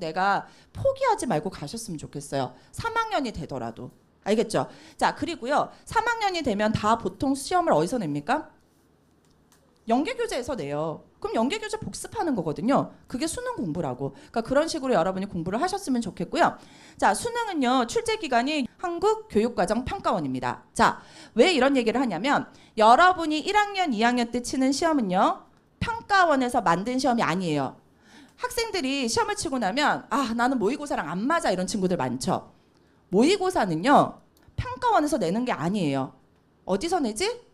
[SPEAKER 1] 내가 포기하지 말고 가셨으면 좋겠어요. 3학년이 되더라도. 알겠죠? 자, 그리고요. 3학년이 되면 다 보통 시험을 어디서 냅니까? 연계교재에서 내요. 그럼 연계교재 복습하는 거거든요. 그게 수능 공부라고. 그러니까 그런 식으로 여러분이 공부를 하셨으면 좋겠고요. 자, 수능은요. 출제 기관이 한국교육과정평가원입니다. 자, 왜 이런 얘기를 하냐면 여러분이 1학년, 2학년 때 치는 시험은요. 평가원에서 만든 시험이 아니에요. 학생들이 시험을 치고 나면 나는 모의고사랑 안 맞아 이런 친구들 많죠. 모의고사는요. 평가원에서 내는 게 아니에요. 어디서 내지?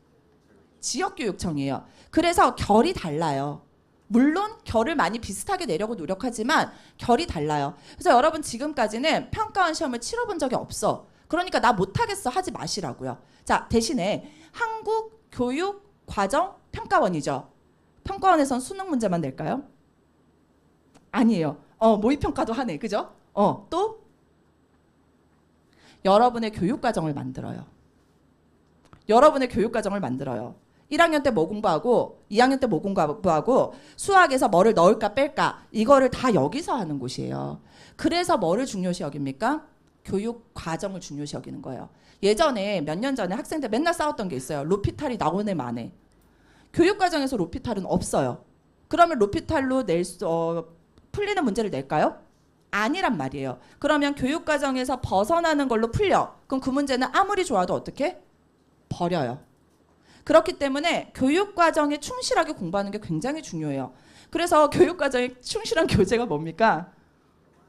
[SPEAKER 1] 지역교육청이에요. 그래서 결이 달라요. 물론 결을 많이 비슷하게 내려고 노력하지만 결이 달라요. 그래서 여러분 지금까지는 평가원 시험을 치러본 적이 없어. 그러니까 나 못하겠어 하지 마시라고요. 자, 대신에 한국교육과정평가원이죠. 평가원에선 수능 문제만 낼까요? 아니에요. 모의평가도 하네. 그죠? 또 여러분의 교육과정을 만들어요. 여러분의 교육과정을 만들어요. 1학년 때 뭐 공부하고 2학년 때 뭐 공부하고 수학에서 뭐를 넣을까 뺄까 이거를 다 여기서 하는 곳이에요. 그래서 뭐를 중요시 여깁니까? 교육과정을 중요시 여기는 거예요. 예전에 몇 년 전에 학생들 맨날 싸웠던 게 있어요. 로피탈이 나오네 마네. 교육과정에서 로피탈은 없어요. 그러면 로피탈로 풀리는 문제를 낼까요? 아니란 말이에요. 그러면 교육과정에서 벗어나는 걸로 풀려. 그럼 그 문제는 아무리 좋아도 어떻게? 버려요. 그렇기 때문에 교육과정에 충실하게 공부하는 게 굉장히 중요해요. 그래서 교육과정에 충실한 교재가 뭡니까?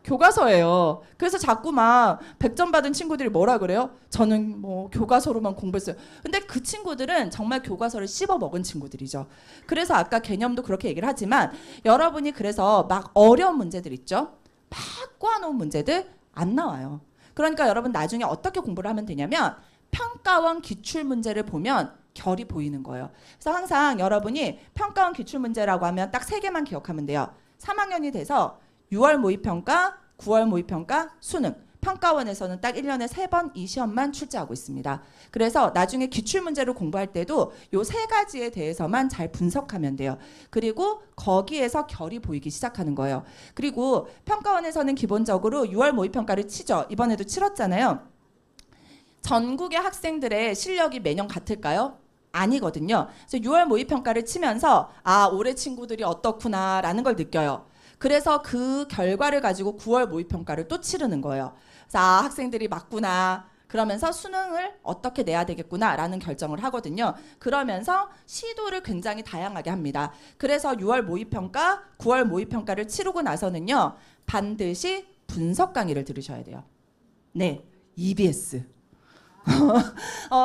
[SPEAKER 1] 교과서예요. 그래서 자꾸 막 100점 받은 친구들이 뭐라 그래요? 저는 뭐 교과서로만 공부했어요. 근데 그 친구들은 정말 교과서를 씹어 먹은 친구들이죠. 그래서 아까 개념도 그렇게 얘기를 하지만 여러분이 그래서 막 어려운 문제들 있죠? 막 꼬아놓은 문제들 안 나와요. 그러니까 여러분 나중에 어떻게 공부를 하면 되냐면 평가원 기출문제를 보면 결이 보이는 거예요. 그래서 항상 여러분이 평가원 기출문제라고 하면 딱 3개만 기억하면 돼요. 3학년이 돼서 6월 모의평가, 9월 모의평가, 수능. 평가원에서는 딱 1년에 3번 이 시험만 출제하고 있습니다. 그래서 나중에 기출문제를 공부할 때도 요 3가지에 대해서만 잘 분석하면 돼요. 그리고 거기에서 결이 보이기 시작하는 거예요. 그리고 평가원에서는 기본적으로 6월 모의평가를 치죠. 이번에도 치렀잖아요. 전국의 학생들의 실력이 매년 같을까요? 아니거든요. 그래서 6월 모의평가를 치면서 아, 올해 친구들이 어떻구나라는 걸 느껴요. 그래서 그 결과를 가지고 9월 모의평가를 또 치르는 거예요. 그래서 아, 학생들이 맞구나. 그러면서 수능을 어떻게 내야 되겠구나라는 결정을 하거든요. 그러면서 시도를 굉장히 다양하게 합니다. 그래서 6월 모의평가, 9월 모의평가를 치르고 나서는요. 반드시 분석 강의를 들으셔야 돼요. 네, EBS.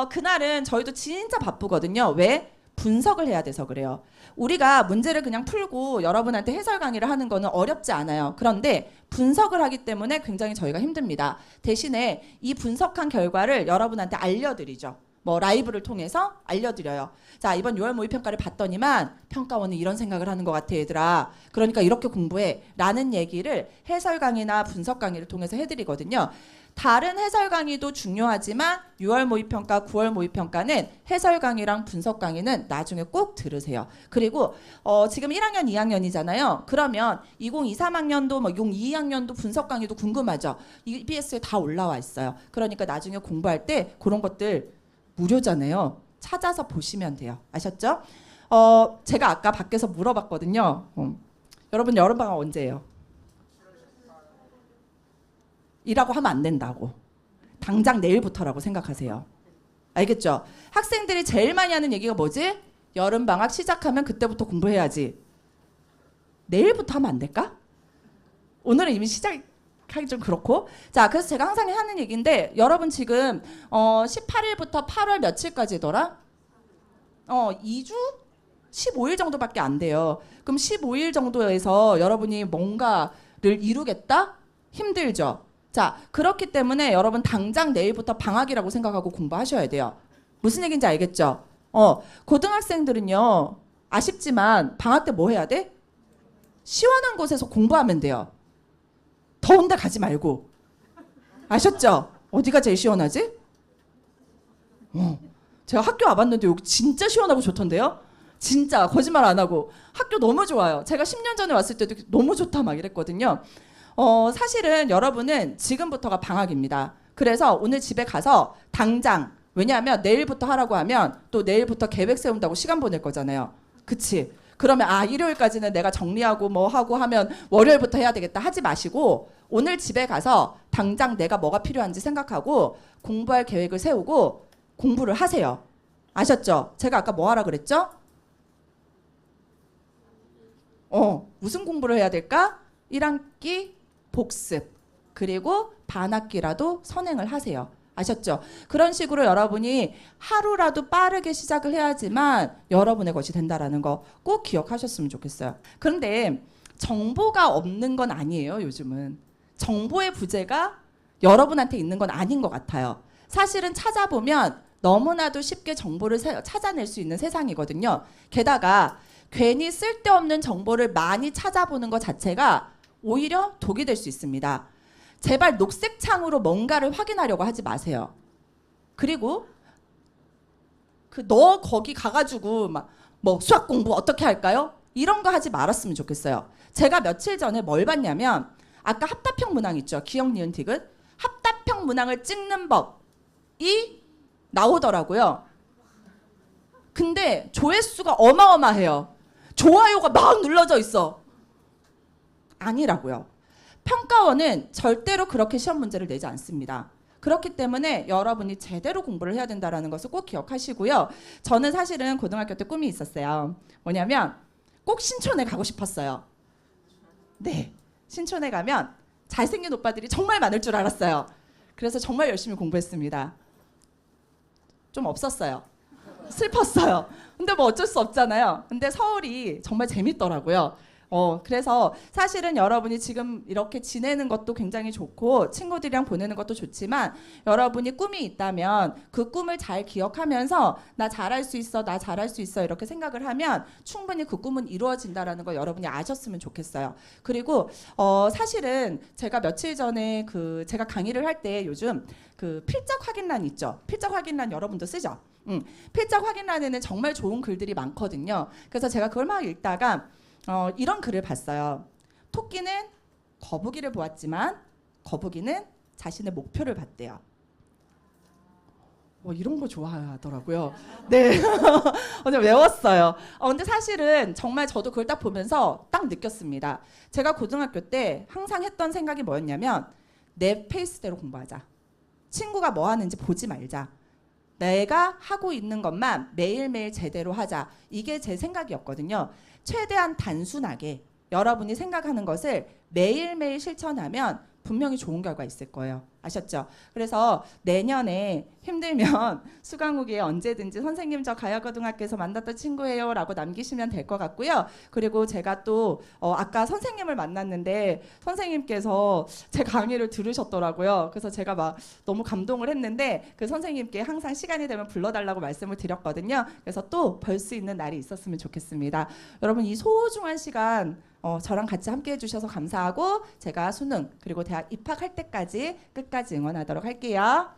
[SPEAKER 1] 그날은 저희도 진짜 바쁘거든요. 왜? 분석을 해야 돼서 그래요. 우리가 문제를 그냥 풀고 여러분한테 해설 강의를 하는 거는 어렵지 않아요. 그런데 분석을 하기 때문에 굉장히 저희가 힘듭니다. 대신에 이 분석한 결과를 여러분한테 알려드리죠. 뭐 라이브를 통해서 알려드려요. 자, 이번 6월 모의평가를 봤더니만 평가원은 이런 생각을 하는 것 같아 얘들아. 그러니까 이렇게 공부해 라는 얘기를 해설 강의나 분석 강의를 통해서 해드리거든요. 다른 해설 강의도 중요하지만 6월 모의평가, 9월 모의평가는 해설 강의랑 분석 강의는 나중에 꼭 들으세요. 그리고 지금 1학년, 2학년이잖아요. 그러면 2023학년도, 뭐 2022학년도 분석 강의도 궁금하죠. EBS에 다 올라와 있어요. 그러니까 나중에 공부할 때 그런 것들 무료잖아요. 찾아서 보시면 돼요. 아셨죠? 제가 아까 밖에서 물어봤거든요. 여러분 여름방학 언제예요? 이라고 하면 안 된다고. 당장 내일부터라고 생각하세요. 알겠죠? 학생들이 제일 많이 하는 얘기가 뭐지? 여름방학 시작하면 그때부터 공부해야지. 내일부터 하면 안 될까? 오늘은 이미 시작하기 좀 그렇고. 자, 그래서 제가 항상 하는 얘기인데 여러분 지금 18일부터 8월 며칠까지더라? 2주? 15일 정도밖에 안 돼요. 그럼 15일 정도에서 여러분이 뭔가를 이루겠다? 힘들죠? 자, 그렇기 때문에 여러분 당장 내일부터 방학이라고 생각하고 공부하셔야 돼요. 무슨 얘기인지 알겠죠? 고등학생들은요. 아쉽지만 방학 때 뭐 해야 돼? 시원한 곳에서 공부하면 돼요. 더운 데 가지 말고. 아셨죠? 어디가 제일 시원하지? 제가 학교 와봤는데 여기 진짜 시원하고 좋던데요? 진짜 거짓말 안 하고 학교 너무 좋아요. 제가 10년 전에 왔을 때도 너무 좋다 막 이랬거든요. 사실은 여러분은 지금부터가 방학입니다. 그래서 오늘 집에 가서 당장, 왜냐하면 내일부터 하라고 하면 또 내일부터 계획 세운다고 시간 보낼 거잖아요. 그치? 그러면 아, 일요일까지는 내가 정리하고 뭐 하고 하면 월요일부터 해야 되겠다 하지 마시고 오늘 집에 가서 당장 내가 뭐가 필요한지 생각하고 공부할 계획을 세우고 공부를 하세요. 아셨죠? 제가 아까 뭐 하라 그랬죠? 무슨 공부를 해야 될까? 1학기 복습, 그리고 반학기라도 선행을 하세요. 아셨죠? 그런 식으로 여러분이 하루라도 빠르게 시작을 해야지만 여러분의 것이 된다라는 거 꼭 기억하셨으면 좋겠어요. 그런데 정보가 없는 건 아니에요. 요즘은 정보의 부재가 여러분한테 있는 건 아닌 것 같아요. 사실은 찾아보면 너무나도 쉽게 정보를 찾아낼 수 있는 세상이거든요. 게다가 괜히 쓸데없는 정보를 많이 찾아보는 것 자체가 오히려 독이 될 수 있습니다. 제발 녹색 창으로 뭔가를 확인하려고 하지 마세요. 그리고 너 거기 가가지고 막 뭐 수학 공부 어떻게 할까요? 이런 거 하지 말았으면 좋겠어요. 제가 며칠 전에 뭘 봤냐면 아까 합답형 문항 있죠. 기억, 니은, 디귿. 합답형 문항을 찍는 법이 나오더라고요. 근데 조회수가 어마어마해요. 좋아요가 막 눌러져 있어. 아니라고요. 평가원은 절대로 그렇게 시험 문제를 내지 않습니다. 그렇기 때문에 여러분이 제대로 공부를 해야 된다는 것을 꼭 기억하시고요. 저는 사실은 고등학교 때 꿈이 있었어요. 뭐냐면 꼭 신촌에 가고 싶었어요. 네, 신촌에 가면 잘생긴 오빠들이 정말 많을 줄 알았어요. 그래서 정말 열심히 공부했습니다. 좀 없었어요. 슬펐어요. 근데 뭐 어쩔 수 없잖아요. 근데 서울이 정말 재밌더라고요. 그래서 사실은 여러분이 지금 이렇게 지내는 것도 굉장히 좋고 친구들이랑 보내는 것도 좋지만 여러분이 꿈이 있다면 그 꿈을 잘 기억하면서 나 잘할 수 있어, 나 잘할 수 있어 이렇게 생각을 하면 충분히 그 꿈은 이루어진다라는 거 여러분이 아셨으면 좋겠어요. 그리고 사실은 제가 며칠 전에 제가 강의를 할 때 요즘 그 필적 확인란 있죠. 필적 확인란 여러분도 쓰죠. 필적 확인란에는 정말 좋은 글들이 많거든요. 그래서 제가 그걸 막 읽다가 이런 글을 봤어요. 토끼는 거북이를 보았지만 거북이는 자신의 목표를 봤대요. 이런 거 좋아하더라고요. 네, 오늘 외웠어요. 근데 사실은 정말 저도 그걸 딱 보면서 딱 느꼈습니다. 제가 고등학교 때 항상 했던 생각이 뭐였냐면 내 페이스대로 공부하자. 친구가 뭐 하는지 보지 말자. 내가 하고 있는 것만 매일매일 제대로 하자. 이게 제 생각이었거든요. 최대한 단순하게 여러분이 생각하는 것을 매일매일 실천하면 분명히 좋은 결과 있을 거예요. 아셨죠? 그래서 내년에 힘들면 수강후기에 언제든지 선생님 저 가야고등학교에서 만났던 친구예요 라고 남기시면 될 것 같고요. 그리고 제가 또 아까 선생님을 만났는데 선생님께서 제 강의를 들으셨더라고요. 그래서 제가 막 너무 감동을 했는데 그 선생님께 항상 시간이 되면 불러달라고 말씀을 드렸거든요. 그래서 또 볼 수 있는 날이 있었으면 좋겠습니다. 여러분 이 소중한 시간 저랑 같이 함께 해주셔서 감사하고 제가 수능 그리고 대학 입학할 때까지 끝까지 응원하도록 할게요.